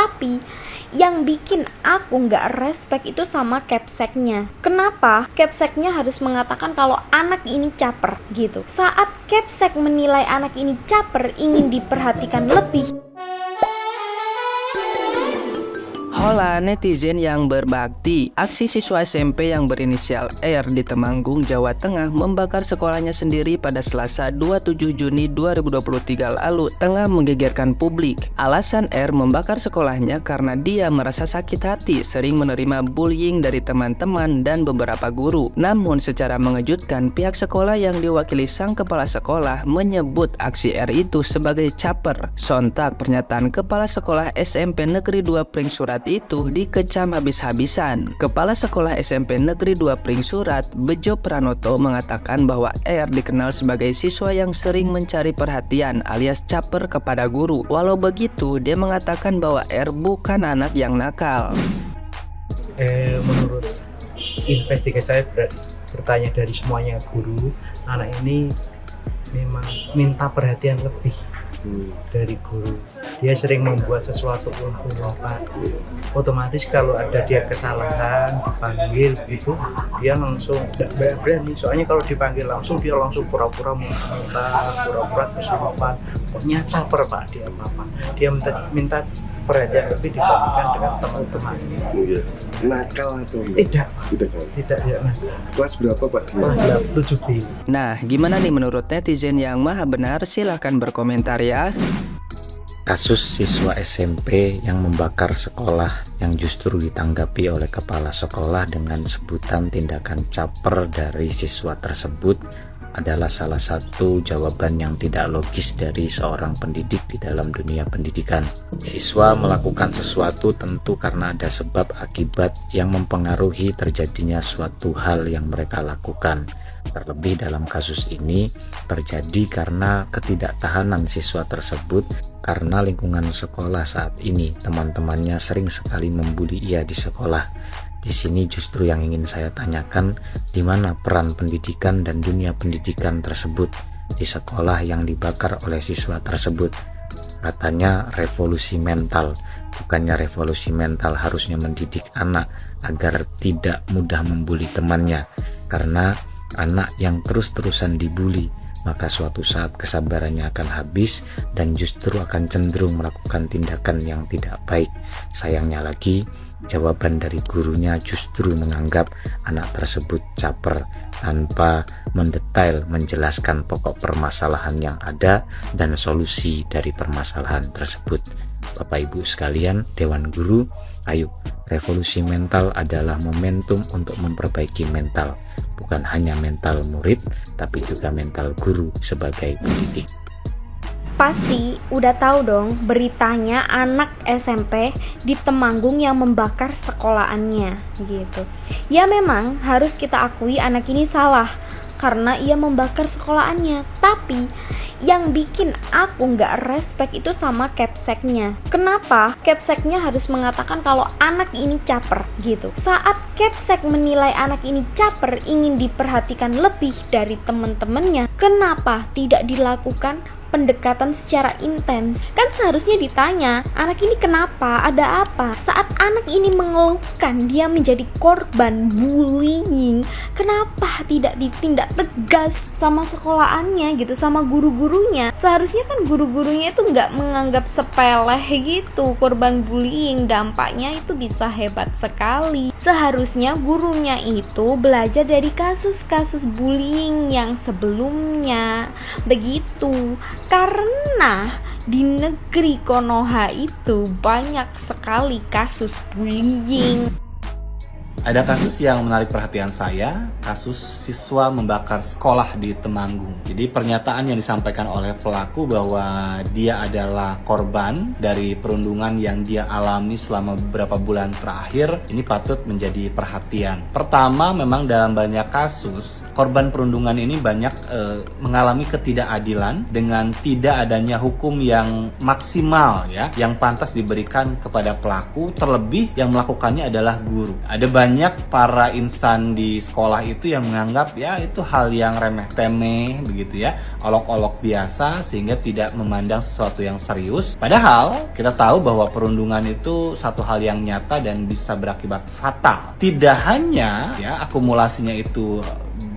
Tapi yang bikin aku nggak respect itu sama capseknya. Kenapa? Capseknya harus mengatakan kalau anak ini caper gitu. Saat capsek menilai anak ini caper, ingin diperhatikan lebih. Hola netizen yang berbakti, aksi siswa SMP yang berinisial R di Temanggung, Jawa Tengah membakar sekolahnya sendiri pada Selasa 27 Juni 2023 lalu tengah menggegerkan publik. Alasan R membakar sekolahnya karena dia merasa sakit hati sering menerima bullying dari teman-teman dan beberapa guru. Namun secara mengejutkan, pihak sekolah yang diwakili sang kepala sekolah menyebut aksi R itu sebagai caper. Sontak pernyataan kepala sekolah SMP Negeri 2 Pring Surat itu dikecam habis-habisan. Kepala Sekolah SMP Negeri 2 Pring Surat, Bejo Pranoto, mengatakan bahwa R dikenal sebagai siswa yang sering mencari perhatian alias caper kepada guru. Walau begitu, dia mengatakan bahwa R bukan anak yang nakal. Menurut investigasi saya bertanya dari semuanya guru, anak ini memang minta perhatian lebih dari guru. Dia sering membuat sesuatu untuk Pak. Otomatis kalau ada dia kesalahan dipanggil gitu, dia langsung tidak berani. Soalnya kalau dipanggil langsung, dia langsung pura-pura muntah, pura-pura kesurupan. Pokoknya caper Pak dia apa. Dia minta perhatian lebih dibandingkan dengan teman-temannya. Iya. Nakal atau enggak? Tidak ya. Kelas berapa Pak? Kelas 7B. Nah, gimana nih menurut netizen yang maha benar? Silahkan berkomentar ya. Kasus siswa SMP yang membakar sekolah yang justru ditanggapi oleh kepala sekolah dengan sebutan tindakan caper dari siswa tersebut adalah salah satu jawaban yang tidak logis dari seorang pendidik di dalam dunia pendidikan. Siswa melakukan sesuatu tentu karena ada sebab akibat yang mempengaruhi terjadinya suatu hal yang mereka lakukan. Terlebih dalam kasus ini terjadi karena ketidaktahanan siswa tersebut karena lingkungan sekolah saat ini teman-temannya sering sekali membuli ia di sekolah. Di sini justru yang ingin saya tanyakan, di mana peran pendidikan dan dunia pendidikan tersebut di sekolah yang dibakar oleh siswa tersebut. Katanya revolusi mental, bukannya revolusi mental harusnya mendidik anak agar tidak mudah membuli temannya, karena anak yang terus-terusan dibuli maka suatu saat kesabarannya akan habis dan justru akan cenderung melakukan tindakan yang tidak baik. Sayangnya lagi, jawaban dari gurunya justru menganggap anak tersebut caper tanpa mendetail menjelaskan pokok permasalahan yang ada dan solusi dari permasalahan tersebut. Bapak Ibu sekalian, Dewan Guru, ayo, revolusi mental adalah momentum untuk memperbaiki mental, bukan hanya mental murid, tapi juga mental guru sebagai pendidik. Pasti udah tahu dong beritanya anak SMP di Temanggung yang membakar sekolahannya gitu. Ya memang harus kita akui anak ini salah karena ia membakar sekolahannya. Tapi yang bikin aku nggak respect itu sama capseknya. Kenapa? Capseknya harus mengatakan kalau anak ini caper gitu. Saat capsek menilai anak ini caper, ingin diperhatikan lebih dari teman-temannya, kenapa tidak dilakukan pendekatan secara intens? Kan seharusnya ditanya, anak ini kenapa? Ada apa? Saat anak ini mengeluhkan dia menjadi korban bullying, kenapa tidak ditindak tegas sama sekolahannya gitu, sama guru-gurunya? Seharusnya kan guru-gurunya itu nggak menganggap sepele gitu korban bullying, dampaknya itu bisa hebat sekali. Seharusnya gurunya itu belajar dari kasus-kasus bullying yang sebelumnya begitu. Karena di negeri Konoha itu banyak sekali kasus bullying. Ada kasus yang menarik perhatian saya, kasus siswa membakar sekolah di Temanggung. Jadi pernyataan yang disampaikan oleh pelaku bahwa dia adalah korban dari perundungan yang dia alami selama beberapa bulan terakhir, ini patut menjadi perhatian. Pertama, memang dalam banyak kasus, korban perundungan ini banyak mengalami ketidakadilan dengan tidak adanya hukum yang maksimal ya, yang pantas diberikan kepada pelaku, terlebih yang melakukannya adalah guru. Ada banyak banyak para insan di sekolah itu yang menganggap ya itu hal yang remeh-temeh begitu ya, olok-olok biasa, sehingga tidak memandang sesuatu yang serius. Padahal kita tahu bahwa perundungan itu satu hal yang nyata dan bisa berakibat fatal. Tidak hanya ya akumulasinya itu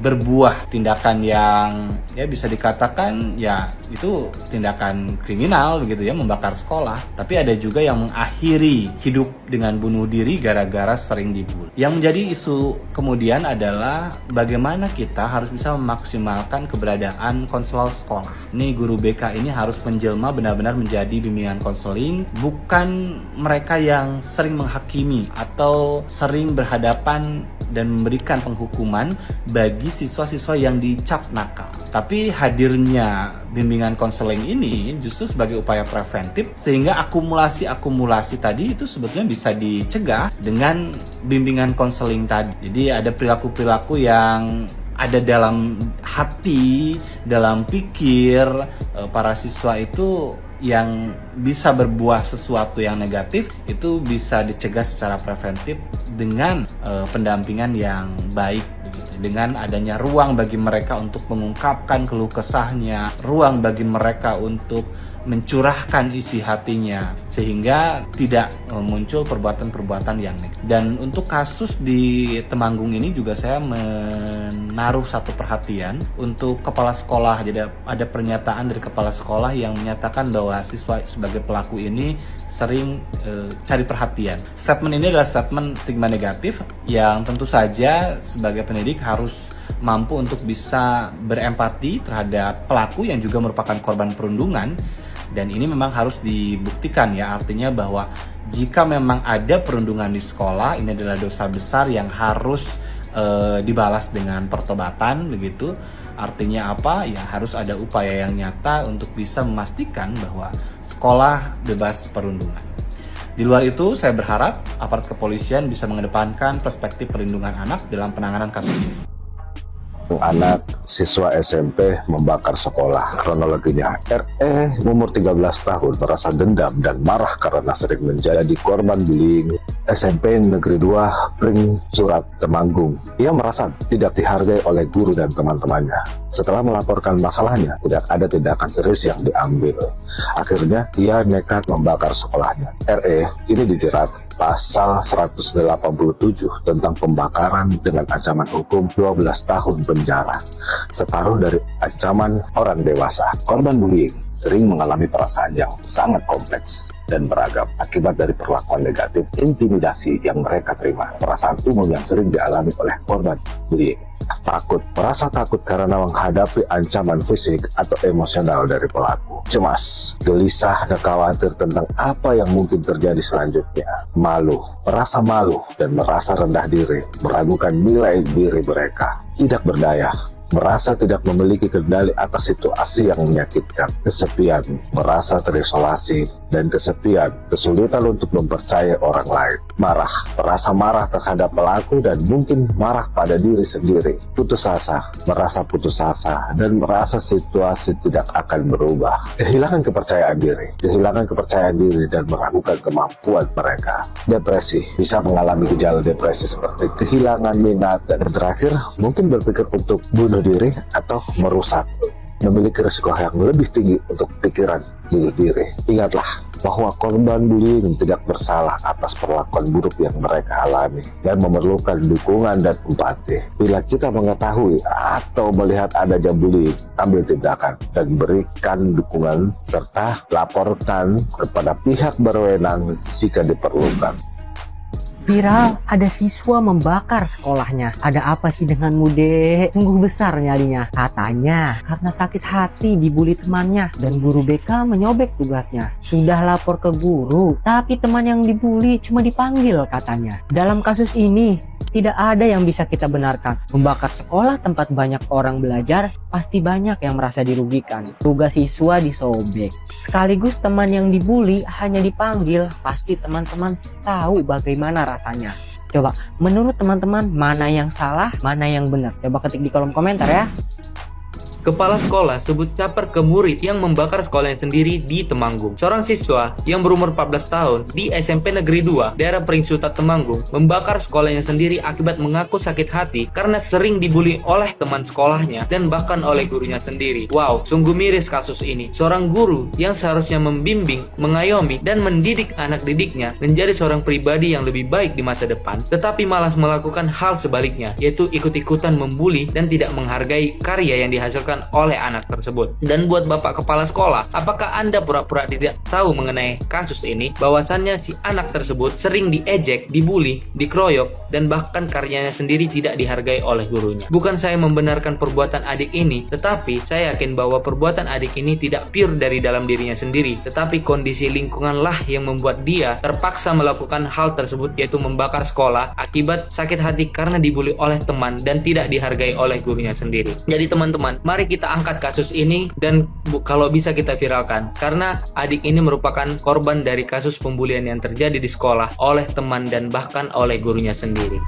berbuah tindakan yang ya bisa dikatakan ya itu tindakan kriminal begitu ya, membakar sekolah, tapi ada juga yang mengakhiri hidup dengan bunuh diri gara-gara sering dibully. Yang menjadi isu kemudian adalah bagaimana kita harus bisa memaksimalkan keberadaan konselor sekolah. Ini guru BK ini harus menjelma benar-benar menjadi bimbingan konseling, bukan mereka yang sering menghakimi atau sering berhadapan dan memberikan penghukuman bagi siswa-siswa yang dicap nakal. Tapi hadirnya bimbingan konseling ini justru sebagai upaya preventif, sehingga akumulasi tadi itu sebetulnya bisa dicegah dengan bimbingan konseling tadi. Jadi ada perilaku-perilaku yang ada dalam hati, dalam pikir para siswa itu yang bisa berbuah sesuatu yang negatif, itu bisa dicegah secara preventif dengan pendampingan yang baik begitu. Dengan adanya ruang bagi mereka untuk mengungkapkan keluh kesahnya, ruang bagi mereka untuk mencurahkan isi hatinya, sehingga tidak muncul perbuatan-perbuatan yang negatif. Dan untuk kasus di Temanggung ini juga saya menaruh satu perhatian untuk kepala sekolah. Jadi ada pernyataan dari kepala sekolah yang menyatakan bahwa siswa sebagai pelaku ini sering cari perhatian. Statement ini adalah statement stigma negatif yang tentu saja sebagai pendidik harus mampu untuk bisa berempati terhadap pelaku yang juga merupakan korban perundungan. Dan ini memang harus dibuktikan ya, artinya bahwa jika memang ada perundungan di sekolah, ini adalah dosa besar yang harus dibalas dengan pertobatan begitu. Artinya apa? Ya harus ada upaya yang nyata untuk bisa memastikan bahwa sekolah bebas perundungan. Di luar itu, saya berharap aparat kepolisian bisa mengedepankan perspektif perlindungan anak dalam penanganan kasus ini. Anak siswa SMP membakar sekolah. Kronologinya, RE umur 13 tahun merasa dendam dan marah karena sering menjadi korban bullying SMP Negeri 2 Pring Surat Temanggung. Ia merasa tidak dihargai oleh guru dan teman-temannya. Setelah melaporkan masalahnya, tidak ada tindakan serius yang diambil. Akhirnya, ia nekat membakar sekolahnya. RE ini dijerat Pasal 187 tentang pembakaran dengan ancaman hukum 12 tahun penjara, separuh dari ancaman orang dewasa. Korban bullying sering mengalami perasaan yang sangat kompleks dan beragam akibat dari perlakuan negatif, intimidasi yang mereka terima. Perasaan umum yang sering dialami oleh korban bullying: takut, merasa takut karena menghadapi ancaman fisik atau emosional dari pelaku. Cemas, gelisah, dan khawatir tentang apa yang mungkin terjadi selanjutnya. Malu, merasa malu dan merasa rendah diri, meragukan nilai diri mereka. Tidak berdaya, merasa tidak memiliki kendali atas situasi yang menyakitkan. Kesepian, merasa terisolasi dan kesepian, kesulitan untuk mempercayai orang lain. Marah, merasa marah terhadap pelaku dan mungkin marah pada diri sendiri. Putus asa, merasa putus asa dan merasa situasi tidak akan berubah. Kehilangan kepercayaan diri dan meragukan kemampuan mereka. Depresi, bisa mengalami gejala depresi seperti kehilangan minat, dan terakhir mungkin berpikir untuk bunuh diri atau merusak. Memiliki risiko yang lebih tinggi untuk pikiran bunuh diri. Ingatlah bahwa korban bullying tidak bersalah atas perlakuan buruk yang mereka alami dan memerlukan dukungan dan empati. Bila kita mengetahui atau melihat adanya bullying, ambil tindakan dan berikan dukungan serta laporkan kepada pihak berwenang jika diperlukan. Viral, ada siswa membakar sekolahnya. Ada apa sih denganmu, Dek? Sungguh besar nyalinya. Katanya karena sakit hati dibully temannya dan guru BK menyobek tugasnya. Sudah lapor ke guru, tapi teman yang dibully cuma dipanggil katanya. Dalam kasus ini, tidak ada yang bisa kita benarkan. Membakar sekolah tempat banyak orang belajar, pasti banyak yang merasa dirugikan. Tugas siswa disobek. Sekaligus teman yang dibully hanya dipanggil, pasti teman-teman tahu bagaimana rasanya. Coba, menurut teman-teman mana yang salah, mana yang benar? Coba ketik di kolom komentar ya. Kepala sekolah sebut caper ke murid yang membakar sekolahnya sendiri di Temanggung. Seorang siswa yang berumur 14 tahun di SMP Negeri 2, daerah Peringsutat Temanggung, membakar sekolahnya sendiri akibat mengaku sakit hati karena sering dibully oleh teman sekolahnya dan bahkan oleh gurunya sendiri. Wow, sungguh miris kasus ini. Seorang guru yang seharusnya membimbing, mengayomi, dan mendidik anak didiknya menjadi seorang pribadi yang lebih baik di masa depan, tetapi malah melakukan hal sebaliknya, yaitu ikut-ikutan membuli dan tidak menghargai karya yang dihasilkan oleh anak tersebut. Dan buat Bapak Kepala Sekolah, apakah Anda pura-pura tidak tahu mengenai kasus ini? Bahwasannya si anak tersebut sering diejek, dibully, dikeroyok, dan bahkan karyanya sendiri tidak dihargai oleh gurunya. Bukan saya membenarkan perbuatan adik ini, tetapi saya yakin bahwa perbuatan adik ini tidak pure dari dalam dirinya sendiri, tetapi kondisi lingkunganlah yang membuat dia terpaksa melakukan hal tersebut, yaitu membakar sekolah akibat sakit hati karena dibully oleh teman dan tidak dihargai oleh gurunya sendiri. Jadi teman-teman, mari kita angkat kasus ini dan kalau bisa kita viralkan, karena adik ini merupakan korban dari kasus pembulian yang terjadi di sekolah oleh teman dan bahkan oleh gurunya sendiri.